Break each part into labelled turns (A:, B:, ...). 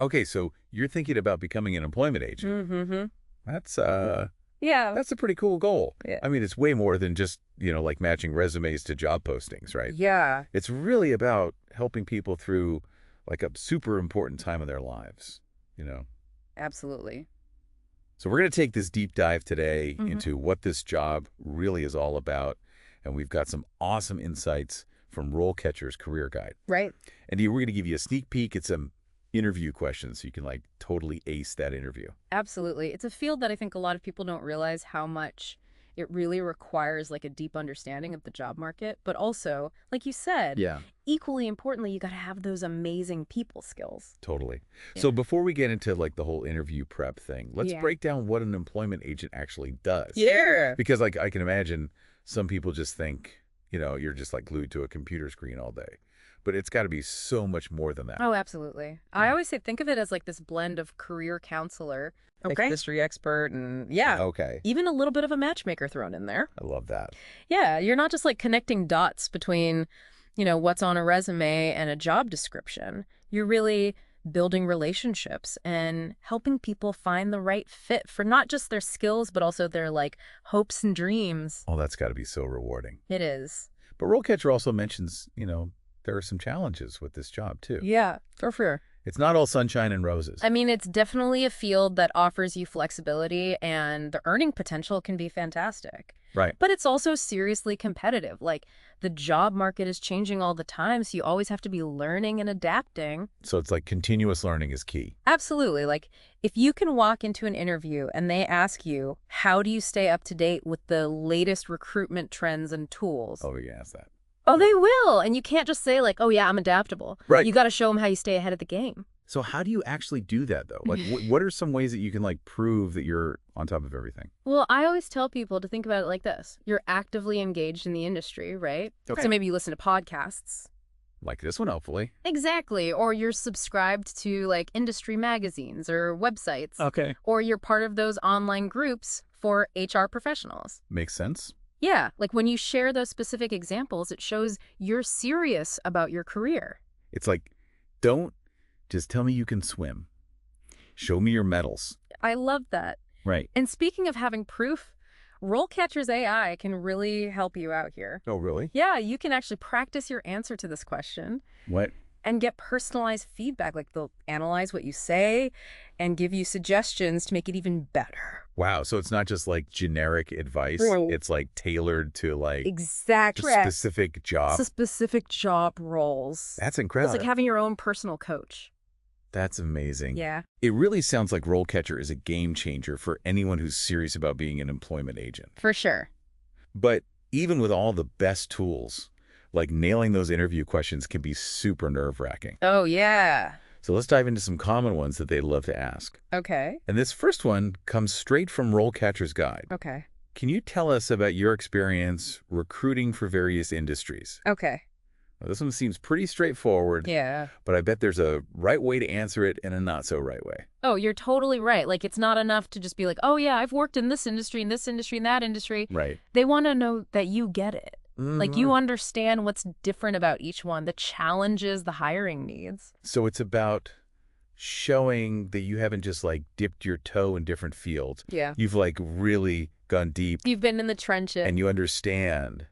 A: Okay, so you're thinking about becoming an employment agent.
B: Mm-hmm.
A: That's
B: Yeah.
A: that's a pretty cool goal.
B: Yeah.
A: I mean, it's way more than just, like matching resumes to job postings, right?
B: Yeah.
A: It's really about helping people through like a super important time in their lives.
B: Absolutely.
A: So we're going to take this deep dive today
B: Mm-hmm.
A: into what this job really is all about. And we've got some awesome insights from RoleCatcher's Career Guide.
B: Right.
A: And we're going to give you a sneak peek at some interview questions so you can like totally ace that interview.
B: Absolutely. It's a field that I think a lot of people don't realize how much it really requires like a deep understanding of the job market, but also, like you said,
A: Yeah,
B: equally importantly, you got to have those amazing people skills.
A: totally.
B: Yeah.
A: So before we get into like the whole interview prep thing, let's
B: Yeah.
A: break down what an employment agent actually does.
B: Yeah.
A: Because like I can imagine some people just think, you're just like glued to a computer screen all day. But it's got to be so much more than that.
B: Oh, absolutely. I always say think of it as like this blend of career counselor,
C: Okay.
B: history expert, and yeah,
A: Okay.
B: even a little bit of a matchmaker thrown in there.
A: I love that.
B: Yeah, you're not just like connecting dots between, what's on a resume and a job description. You're really building relationships and helping people find the right fit for not just their skills, but also their like hopes and dreams.
A: Oh, that's got to be so rewarding.
B: It is.
A: But RoleCatcher also mentions, there are some challenges with this job too.
B: Yeah, for sure.
A: It's not all sunshine and roses.
B: I mean, it's definitely a field that offers you flexibility and the earning potential can be fantastic.
A: Right.
B: But it's also seriously competitive. Like the job market is changing all the time, so you always have to be learning and adapting.
A: So it's like continuous learning is key.
B: Absolutely. Like if you can walk into an interview and they ask you, how do you stay up to date with the latest recruitment trends and tools?
A: Oh, we can ask that.
B: Oh, they will. And you can't just say like, oh yeah, I'm adaptable.
A: Right.
B: You got to show them how you stay ahead of the game.
A: So how do you actually do that though? Like what are some ways that you can like prove that you're on top of everything?
B: Well, I always tell people to think about it like this. You're actively engaged in the industry, right?
A: Okay.
B: So maybe you listen to podcasts.
A: Like this one, hopefully.
B: Exactly. Or you're subscribed to like industry magazines or websites.
C: Okay.
B: Or you're part of those online groups for HR professionals.
A: Makes sense.
B: Yeah, like when you share those specific examples, it shows you're serious about your career.
A: It's like, don't just tell me you can swim. Show me your medals.
B: I love that.
A: Right.
B: And speaking of having proof, RoleCatcher's AI can really help you out here.
A: Oh, really?
B: Yeah, you can actually practice your answer to this question
A: What?
B: and get personalized feedback. Like they'll analyze what you say and give you suggestions to make it even better.
A: Wow. So it's not just like generic advice.
B: Right.
A: It's like tailored to like
B: Exactly.
A: specific job.
B: Specific job roles.
A: That's
B: It's
A: incredible.
B: like having your own personal coach.
A: That's amazing.
B: Yeah.
A: It really sounds like RoleCatcher is a game changer for anyone who's serious about being an employment agent.
B: For sure.
A: But even with all the best tools, like nailing those interview questions can be super nerve-wracking.
B: Oh, yeah.
A: So let's dive into some common ones that they love to ask.
B: Okay.
A: And this first one comes straight from RoleCatcher's Guide.
B: Okay.
A: Can you tell us about your experience recruiting for various industries?
B: Okay.
A: Now, this one seems pretty straightforward,
B: Yeah.
A: but I bet there's a right way to answer it and a not-so-right way.
B: Oh, you're totally right. Like, it's not enough to just be like, oh, yeah, I've worked in this industry, and that industry.
A: Right.
B: They want to know that you get it. Like,
A: Mhm.
B: you understand what's different about each one, the challenges the hiring needs.
A: So it's about showing that you haven't just like dipped your toe in different fields.
B: Yeah.
A: You've like really gone deep
B: You've been in the trenches.
A: and you understand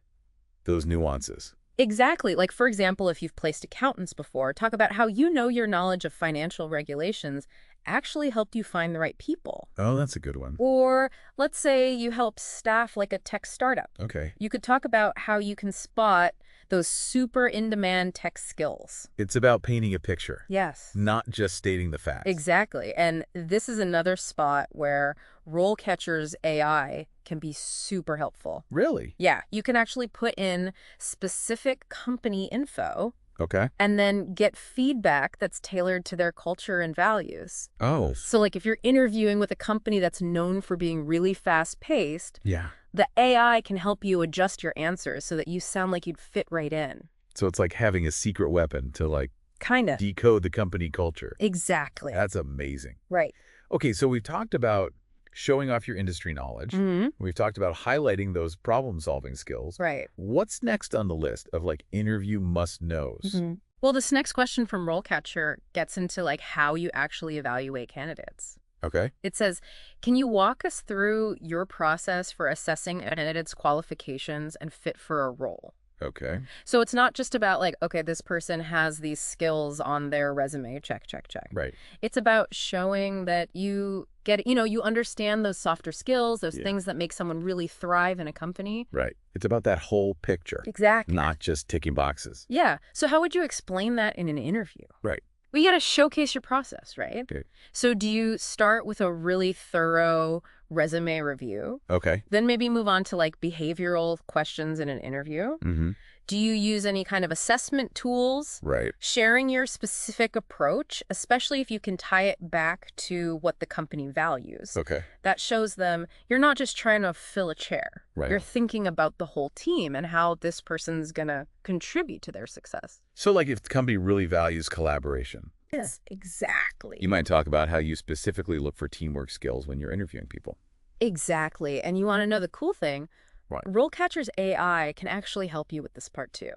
A: those nuances.
B: Exactly. Like, for example, if you've placed accountants before, talk about how your knowledge of financial regulations actually helped you find the right people.
A: Oh, that's a good one.
B: Or let's say you help staff like a tech startup.
A: Okay.
B: You could talk about how you can spot those super in-demand tech skills.
A: It's about painting a picture,
B: Yes.
A: not just stating the facts.
B: Exactly. And this is another spot where RoleCatcher's AI can be super helpful.
A: Really?
B: Yeah, you can actually put in specific company info
A: Okay.
B: and then get feedback that's tailored to their culture and values.
A: Oh.
B: So like if you're interviewing with a company that's known for being really fast-paced,
A: Yeah.
B: the AI can help you adjust your answers so that you sound like you'd fit right in.
A: So it's like having a secret weapon to like
B: Kind of.
A: decode the company culture.
B: Exactly.
A: That's amazing.
B: Right.
A: Okay, so we've talked about showing off your industry knowledge.
B: Mm-hmm.
A: We've talked about highlighting those problem-solving skills.
B: Right.
A: What's next on the list of like interview must-knows?
B: Mm-hmm. Well, this next question from RoleCatcher gets into like how you actually evaluate candidates.
A: Okay.
B: It says, can you walk us through your process for assessing a candidate's qualifications and fit for a role?
A: Okay.
B: So it's not just about like, okay, this person has these skills on their resume, check, check, check.
A: Right.
B: It's about showing that you get, you understand those softer skills, those
A: Yeah.
B: things that make someone really thrive in a company.
A: Right. It's about that whole picture,
B: Exactly.
A: not just ticking boxes.
B: Yeah. So how would you explain that in an interview?
A: Right.
B: Well, you got to showcase your process, right?
A: Okay.
B: So do you start with a really thorough resume review,
A: Okay.
B: then maybe move on to like behavioral questions in an interview?
A: Mm-hmm.
B: Do you use any kind of assessment tools?
A: Right.
B: Sharing your specific approach, especially if you can tie it back to what the company values.
A: Okay.
B: That shows them you're not just trying to fill a chair.
A: Right.
B: You're thinking about the whole team and how this person's going to contribute to their success.
A: So like if the company really values collaboration,
B: Yes, exactly.
A: you might talk about how you specifically look for teamwork skills when you're interviewing people.
B: Exactly. And you want to know the cool thing?
A: Right.
B: RoleCatcher's AI can actually help you with this part too.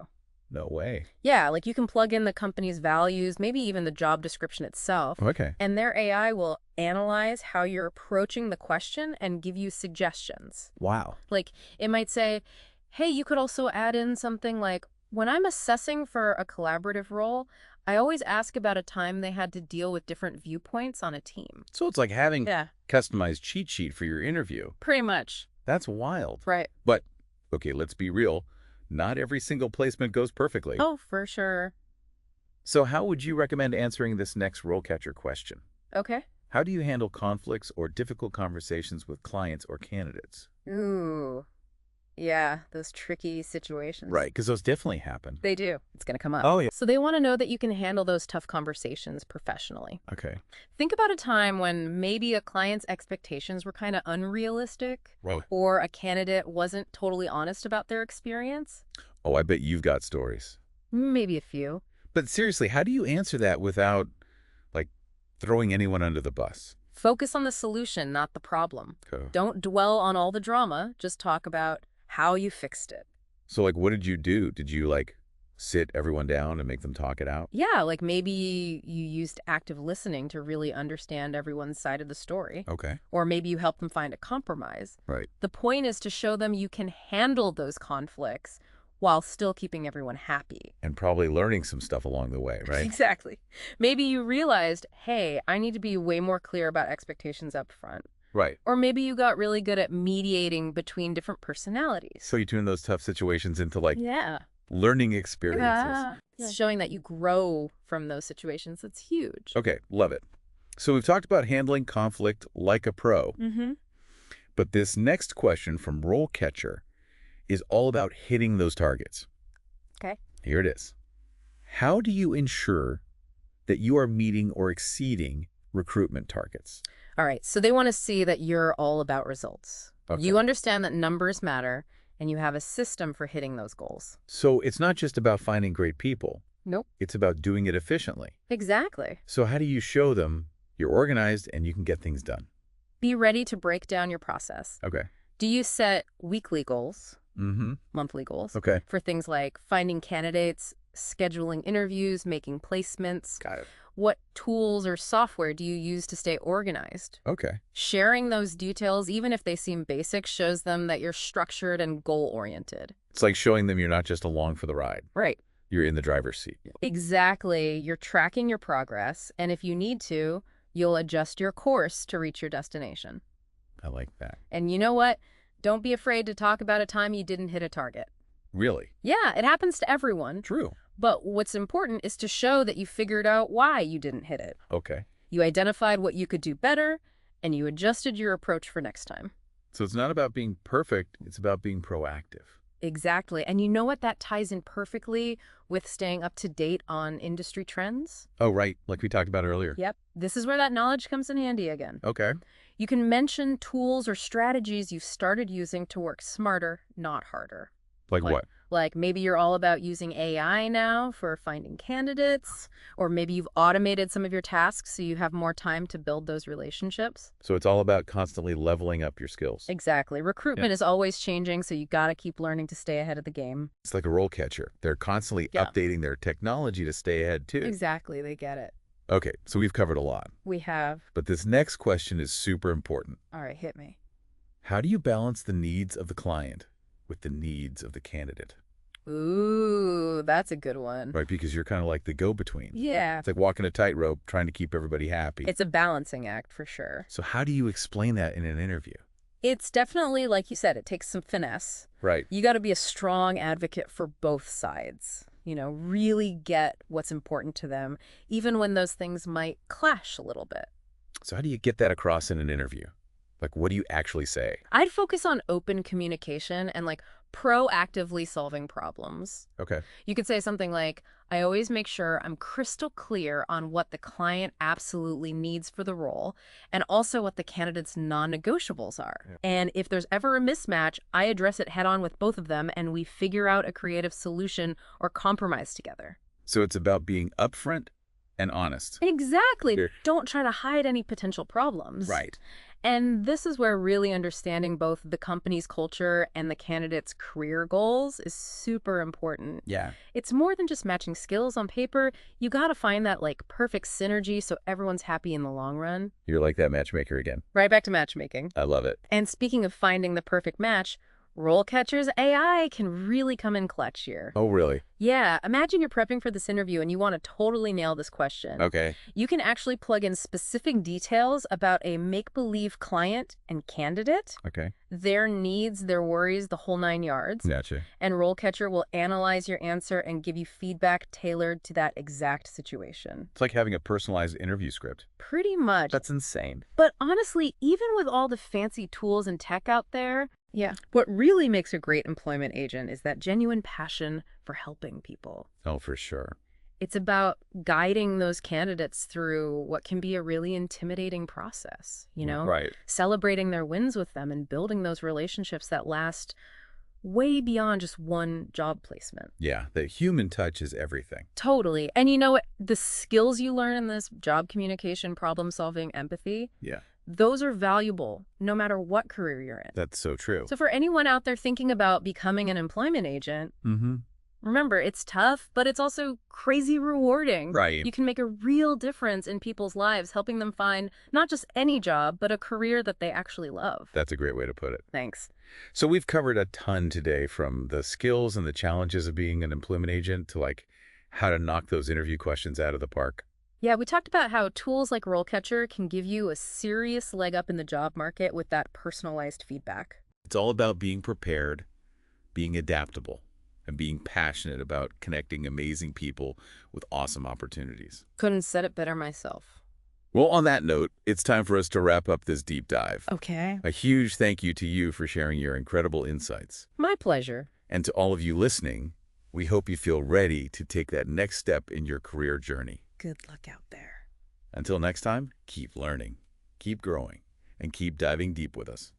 A: No way.
B: Yeah, like you can plug in the company's values, maybe even the job description itself,
A: Okay.
B: and their AI will analyze how you're approaching the question and give you suggestions.
A: Wow.
B: Like it might say, hey, you could also add in something like, when I'm assessing for a collaborative role, I always ask about a time they had to deal with different viewpoints on a team.
A: So it's like having
B: Yeah,
A: customized cheat sheet for your interview.
B: pretty much.
A: That's wild.
B: Right.
A: But, okay, let's be real. Not every single placement goes perfectly.
B: Oh, for sure.
A: So how would you recommend answering this next RoleCatcher question?
B: Okay.
A: How do you handle conflicts or difficult conversations with clients or candidates?
B: Ooh. Yeah, those tricky situations.
A: Right, because those definitely happen.
B: They do. It's going to come up.
A: Oh, yeah.
B: So they want to know that you can handle those tough conversations professionally.
A: Okay.
B: Think about a time when maybe a client's expectations were kind of unrealistic
A: Right.
B: or a candidate wasn't totally honest about their experience.
A: Oh, I bet you've got stories.
B: Maybe a few.
A: But seriously, how do you answer that without, like, throwing anyone under the bus?
B: Focus on the solution, not the problem.
A: Okay.
B: Don't dwell on all the drama. Just talk about how you fixed it.
A: So, like, what did you do? Did you, like, sit everyone down and make them talk it out?
B: Yeah, like maybe you used active listening to really understand everyone's side of the story.
A: Okay.
B: Or maybe you help them find a compromise.
A: Right.
B: The point is to show them you can handle those conflicts while still keeping everyone happy.
A: And probably learning some stuff along the way, right?
B: Exactly. Maybe you realized, hey, I need to be way more clear about expectations up front.
A: Right.
B: Or maybe you got really good at mediating between different personalities.
A: So you turn those tough situations into, like,
B: Yeah.
A: learning experiences.
B: It's showing that you grow from those situations. That's huge.
A: Okay, love it. So we've talked about handling conflict like a pro.
B: Mm-hmm.
A: But this next question from RoleCatcher is all about hitting those targets.
B: Okay.
A: Here it is. How do you ensure that you are meeting or exceeding recruitment targets?
B: All right. So they want to see that you're all about results.
A: Okay.
B: You understand that numbers matter and you have a system for hitting those goals.
A: So it's not just about finding great people.
B: Nope.
A: It's about doing it efficiently.
B: Exactly.
A: So how do you show them you're organized and you can get things done?
B: Be ready to break down your process.
A: Okay.
B: Do you set weekly goals,
A: Mm-hmm.
B: monthly goals,
A: Okay.
B: for things like finding candidates, scheduling interviews, making placements?
A: Got it.
B: What tools or software do you use to stay organized?
A: Okay.
B: Sharing those details, even if they seem basic, shows them that you're structured and goal-oriented.
A: It's like showing them you're not just along for the ride.
B: Right.
A: You're in the driver's seat.
B: Exactly. You're tracking your progress, and if you need to, you'll adjust your course to reach your destination.
A: I like that.
B: And you know what? Don't be afraid to talk about a time you didn't hit a target.
A: Really?
B: Yeah, it happens to everyone.
A: True.
B: But what's important is to show that you figured out why you didn't hit it.
A: Okay.
B: You identified what you could do better, and you adjusted your approach for next time.
A: So it's not about being perfect. It's about being proactive.
B: Exactly. And you know what? That ties in perfectly with staying up to date on industry trends.
A: Oh, right. Like we talked about earlier.
B: Yep. This is where that knowledge comes in handy again.
A: Okay.
B: You can mention tools or strategies you've started using to work smarter, not harder.
A: Like
B: Like,
A: what?
B: like maybe you're all about using AI now for finding candidates, or maybe you've automated some of your tasks so you have more time to build those relationships.
A: So it's all about constantly leveling up your skills.
B: Exactly.
A: Yeah.
B: Recruitment is always changing, so you got to keep learning to stay ahead of the game.
A: It's like a role catcher. They're constantly
B: Yeah.
A: updating their technology to stay ahead, too.
B: Exactly. They get it.
A: Okay, so we've covered a lot.
B: We have.
A: But this next question is super important.
B: All right, hit me.
A: How do you balance the needs of the client with the needs of the candidate?
B: Ooh, that's a good one.
A: Right, because you're kind of like the go-between.
B: Yeah.
A: It's like walking a tightrope, trying to keep everybody happy.
B: It's a balancing act for sure.
A: So how do you explain that in an interview?
B: It's definitely, like you said, it takes some finesse.
A: Right.
B: You got to be a strong advocate for both sides. Really get what's important to them, even when those things might clash a little bit.
A: So how do you get that across in an interview? Like, what do you actually say?
B: I'd focus on open communication and proactively solving problems.
A: Okay.
B: You could say something like, I always make sure I'm crystal clear on what the client absolutely needs for the role and also what the candidate's non-negotiables are.
A: Yeah.
B: And if there's ever a mismatch, I address it head on with both of them and we figure out a creative solution or compromise together.
A: So it's about being upfront and honest.
B: Exactly.
A: Sure.
B: Don't try to hide any potential problems.
A: Right.
B: And this is where really understanding both the company's culture and the candidate's career goals is super important.
A: Yeah.
B: It's more than just matching skills on paper. You got to find that perfect synergy so everyone's happy in the long run.
A: You're like that matchmaker again.
B: Right back to matchmaking.
A: I love it.
B: And speaking of finding the perfect match, RoleCatcher's AI can really come in clutch here.
A: Oh, really?
B: Yeah, imagine you're prepping for this interview and you want to totally nail this question.
A: Okay.
B: You can actually plug in specific details about a make-believe client and candidate,
A: Okay.
B: their needs, their worries, the whole 9 yards.
A: Gotcha.
B: And RoleCatcher will analyze your answer and give you feedback tailored to that exact situation.
A: It's like having a personalized interview script.
B: Pretty much.
A: That's insane.
B: But honestly, even with all the fancy tools and tech out there, what really makes a great employment agent is that genuine passion for helping people.
A: Oh, for sure.
B: It's about guiding those candidates through what can be a really intimidating process,
A: Right.
B: celebrating their wins with them and building those relationships that last way beyond just one job placement.
A: Yeah, the human touch is everything.
B: Totally. And you know what? The skills you learn in this job communication, problem solving, empathy,
A: Yeah.
B: those are valuable no matter what career you're in.
A: That's so true.
B: So for anyone out there thinking about becoming an employment agent, remember, it's tough, but it's also crazy rewarding.
A: Right.
B: You can make a real difference in people's lives, helping them find not just any job, but a career that they actually love.
A: That's a great way to put it.
B: Thanks.
A: So we've covered a ton today, from the skills and the challenges of being an employment agent to how to knock those interview questions out of the park.
B: Yeah, we talked about how tools like RoleCatcher can give you a serious leg up in the job market with that personalized feedback.
A: It's all about being prepared, being adaptable, and being passionate about connecting amazing people with awesome opportunities.
B: Couldn't said it better myself.
A: Well, on that note, it's time for us to wrap up this deep dive.
B: Okay.
A: A huge thank you to you for sharing your incredible insights.
B: My pleasure.
A: And to all of you listening, we hope you feel ready to take that next step in your career journey.
B: Good luck out there.
A: Until next time, keep learning, keep growing, and keep diving deep with us.